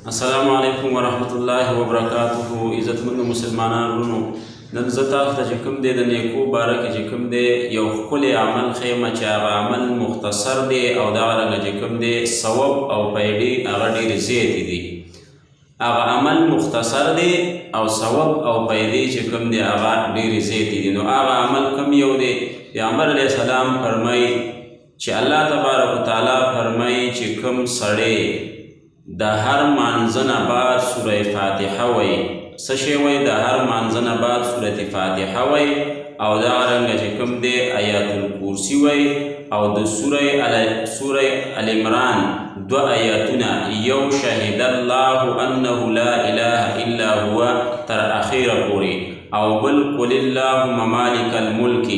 السلام علیکم ورحمت الله وبرکاته. عزتمند مسلمانان ورونو، نن زه تاسو ته چې کوم دی د نیکو باره کې چې کوم دی یو ښکلی عمل ښیم چې هغه عمل مختصر دی او دغرنګه چې کوم دی ثواب او پیډې هغه ډېرې زیاتې دي. هغه عمل مختصر دی او ثواب او پیډې چې کوم دی هغه ډېرې زیاتې دي. نو هغه عمل کوم یو دی؟ پیغمبر علیه السلام فرمایي چې الله تبارک وتعالی فرمایي چې کوم سړی د هر مانځه نه بعد سوره فاتحه وایي. څه شی وایي؟ د هر مانځه نه بعد سوره فاتحه وایي او دغرنګه چې کوم دی آیات الکرسي وایي او د سوره العمران 2 آیاتونه، یو شهد الله انه لا اله الا هو تر اخیره پورې، او بل قل اللهم مالک الملک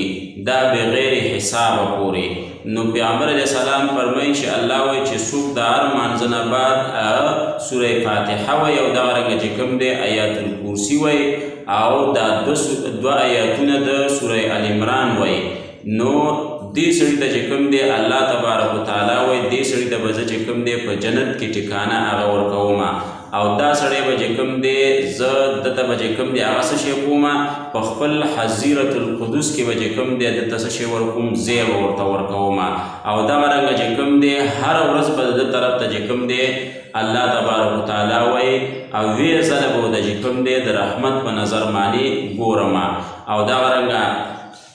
دا بغیر حسابه پورې. نو پیغمبر علیه السلام فرمایي چې الله وایي چې څوک د هر مانځه نه بعد سوره فاتحه وایي او دغرنګه چې کوم دی آیات الکرسي وایي او دا 2 آیاتونه د سوره العمران وایي، نو دې سړي ته چې کوم دی الله تبارک وتعالی وایي دې سړي ته به زه چې کوم دی په جنت کې ټکانه هغه ورکوم، او دا سړی به چې کوم دی زه دته به چې کوم دی هغه څه شی کوم په خپل حظیرة القدس کې به چې کوم دی دته څه شی ورکوم، ځای به ورته ورکوم، او دغرنګه چې کوم دی هره ورځ به د طرف ته چې کوم دی الله تبارک وتعالی وایي او ویې ځله به د چې کوم دی د رحمت په نظر باندې ګورم، او دغرنګه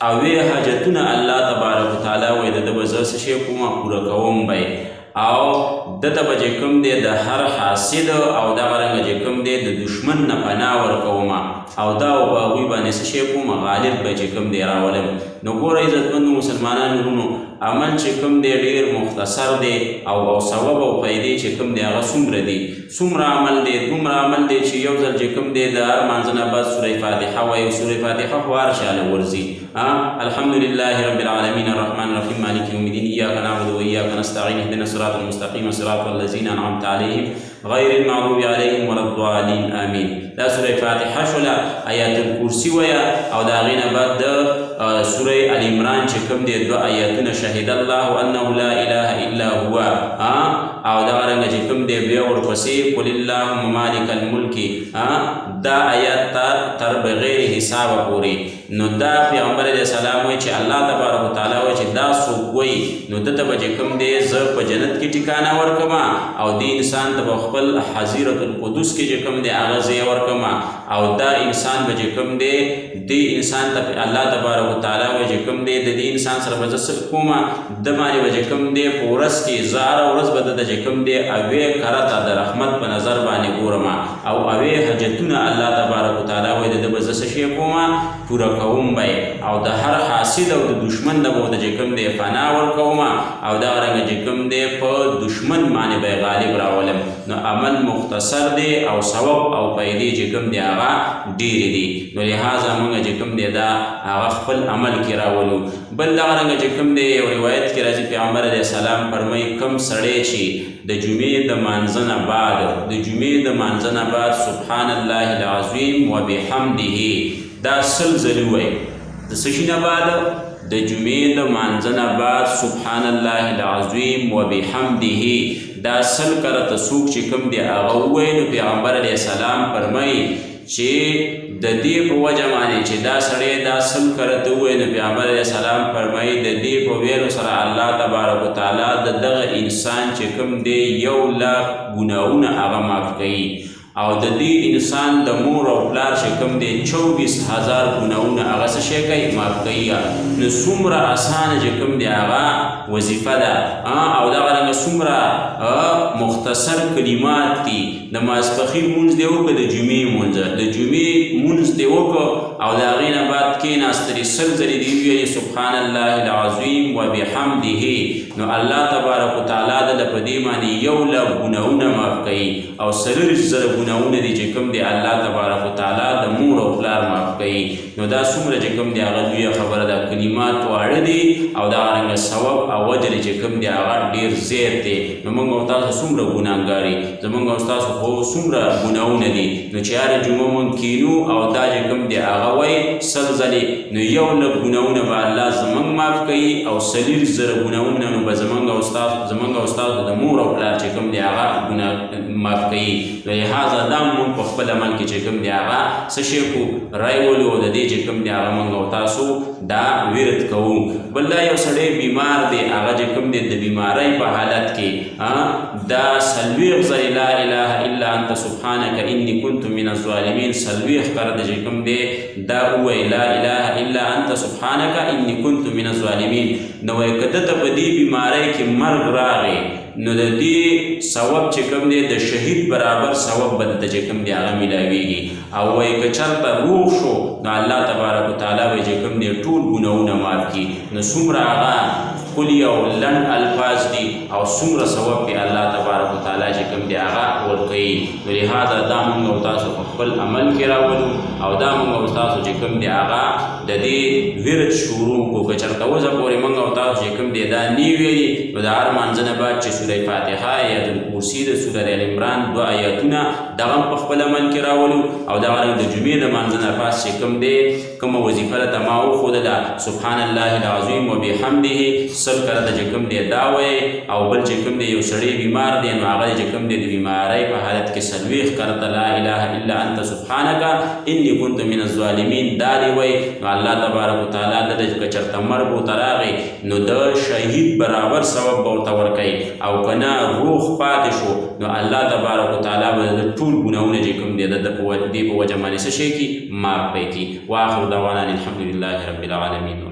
او ویې حاجتونه الله تبارک وتعالی وایي د ده به زه څه شی کوم پوره کوم به، او دته به چې کوم دی د هر حاسد او دغرنګه چې کوم دی د دشمن نه پناه ورکوم او دا په هغوی باندې څه شی کوم غالب به چې کوم دی راولم. نو ګوره عزتمندو مسلمانانو ورونو، عمل چې کوم دی ډېر مختصر دی او ثواب او پیدې چې کوم دی هغه څومره دي، څومره عمل دی، دومره عمل دی چې یو ځل چې کوم دی د هر مانځه نه بعد سوره فاتحه وایي. سوره فاتحه خو هر چاله ورځي. الحمدلله رب العالمین الرحمن الرحیم مالک یوم الدین ایاک نعبد و ایاک نستعین اهدنا الصراط المستقیم صراط الذین انعمت علیهم غیر المغضوب علیهم ولا الضالین آمین. دا سوره فاتحه شوله، آیات الکرسي وایه او د هغې نه بعد د سوره العمران چې کوم دی 2 آیاتونه شهد الله انه لا اله الا هو، او دغرنګه چې کوم دی بیا ورپسې قل اللهم مالک الملک دا آیات تر بغیر حسابه پورې. نو دا پیغمبر علیه السلام وایي چې الله تبارک وتعالی وایي چې دا څوک وایي نو دته به چې کوم دی زه په جنت کې ټکانه ورکوم او دې انسان ته به خپل حظیرة القدس کې چې کوم دی هغه ځای ورکوم، او دا انسان به چې کوم دی دې انسان ته الله تبارک وتعالی وایي چې کوم دی د دې انسان سره به زه څه کوم، د باندې به چې کوم دی په ورځ کې زه هره ورځ به د چې کوم دی اوې کرته د رحمت په نظر باندې ګورم او اوې حاجتونه الله تبارک وتعالی وایي د ده به زه څه شی کوم پوره کوم به، او د هر حاسد او د دشمن نه به د چې کوم دی پناه ورکوم او دغرنګه چې کوم دی په دشمن باندې به غالب راولم. نو عمل مختصر دی او ثواب او پیدې چې کوم دی هغه ډېرې دي، نو لهذا موږ چې کوم دی دا هغه خپل عمل کې راولو. بل دغرنګه چې کوم دی یو روایت کې راځي پیغمبر علیه السلام فرمایي کوم سړی چې د جمعې د مانځه نه بعد سبحان الله العظیم وبحمده دا 100 ځلې وایي. د څه شي نه بعد؟ د جمعې د مانځه نه بعد سبحان الله العظیم وبحمده دا 100 کرته څوک چې کوم دی هغه ووایي، نو پیغمبر علیه السلام فرمایي چې د دې په وجه باندې چې دا سړی دا 100 کرته ووایي، نو پیغمبر علیه السلام فرمایي د دې په ویلو سره الله تبارک وتعالی د دغه انسان چې کوم دی 1,00,000 ګناهونه هغه معاف کوي، او د دې انسان د مور او پلار چې کوم دی 24,000 ګناهونه هغه څه شی کوي معاف کوي. نو څومره اسانه چې کوم دی هغه وظیفه ده، او دغرنګه څومره مختصر کلمات دي. د ماسپښین مونځ دی وکړه، د جمعې مونځ دی وکړه او د هغې نه بعد کېناستلې 100 ځلې دې وویلې سبحان الله العظیم وبحمده، نو الله تبارک وتعالی د په دې باندې 1,00,000 ګناهونه معاف کوي، او 40,000 ګناهونه دي چې کوم دی الله تبارک وتعالی د مور او پلار معاف کوي. نو دا څومره چې کوم دی هغه لویه خبره ده، کلمات واړه دي او دغرنګه ثواب او اجر چې کوم دی هغه ډېر زیات دی. نو موږ او تاسو څومره ګناهګار یو، زموږ او ستاسو خو څومره ګناهونه دي. نو چې هره جمعه موږ کینو او دا چې کوم دی هغه وایي 100 ځلې، نو یو لږ ګناهونه به الله زموږ معاف کوي او 40,000 ګناهونه نو به زموږ او ستاسو د مور او پلار چې کوم دی هغه ګناه معاف کوي. لهذا دا موږ په خپل عمل کې چې کوم دی هغه څه شی کو رایولو او د دې چې کوم دی هغه موږ او تاسو دا ورد کوو. بل دا یو سړی بیمار دی، هغه چې کوم دی د بیمارۍ په حالت کې دا 40 ځلې لا اله الا انت سبحانك اني كنت من الظالمین 40 کړه چې کوم دی دا ووایي لا اله الا انت سبحانك اني كنت من الظالمین. نو وایي که دته په دې بیمارۍ کې مرګ راغی نو د دې ثواب چې کوم دی د شهید برابر ثواب به دته چې کوم دی هغه میلاویږي. او وایي که چېرته روغ شو نو الله تبارک وتعالی به چې کوم دی ټول ګناهونه معاف کړي. نو څومره هغه ښکلي او لنډ الفاظ دي او څومره ثواب پې الله تبارک وتعالی چې کوم دی هغه ورکوي. نو لهذا دا موږ او تاسو په خپل عمل کې راولو او دا موږ او تاسو چې کوم دی هغه د دې ورد شروع کړو. که چېرته اوسه پورې موږ او تاسو چې کوم دی دا نه ویلي نو د هر مانځه نه بعد چې سوره فاتحه یا د کرسي د سوره ال عمران 2 آیاتونه دغه هم په خپل عمل کې راولو. او دغه د جمعې د مانځه نه پاس چې کوم دی کومه وظیفه راته ما وښودله سبحان الله العظیم وبحمده 100 کړه چې کوم دی دا وایي. او بل چې کوم دی یو سړی بیمار دی نو هغه چې کوم دی د بیمارۍ په حالت کې 40 کړه لا اله الا انت سبحانك اني كنت من الظالمین دا دی وایي. نو الله تبارک وتعالی د که چېرته مرګ ورته راغی نو د شهید برابر ثواب به ورته ورکوي. او که نه روغ پاتې شو نو الله تبارک وتعالی به د ټول ګناهونه چې کوم دی د دې په وجه باندې څه شی کړي معاف به یې کړي. واخر دعوانا الحمدلله رب العالمین.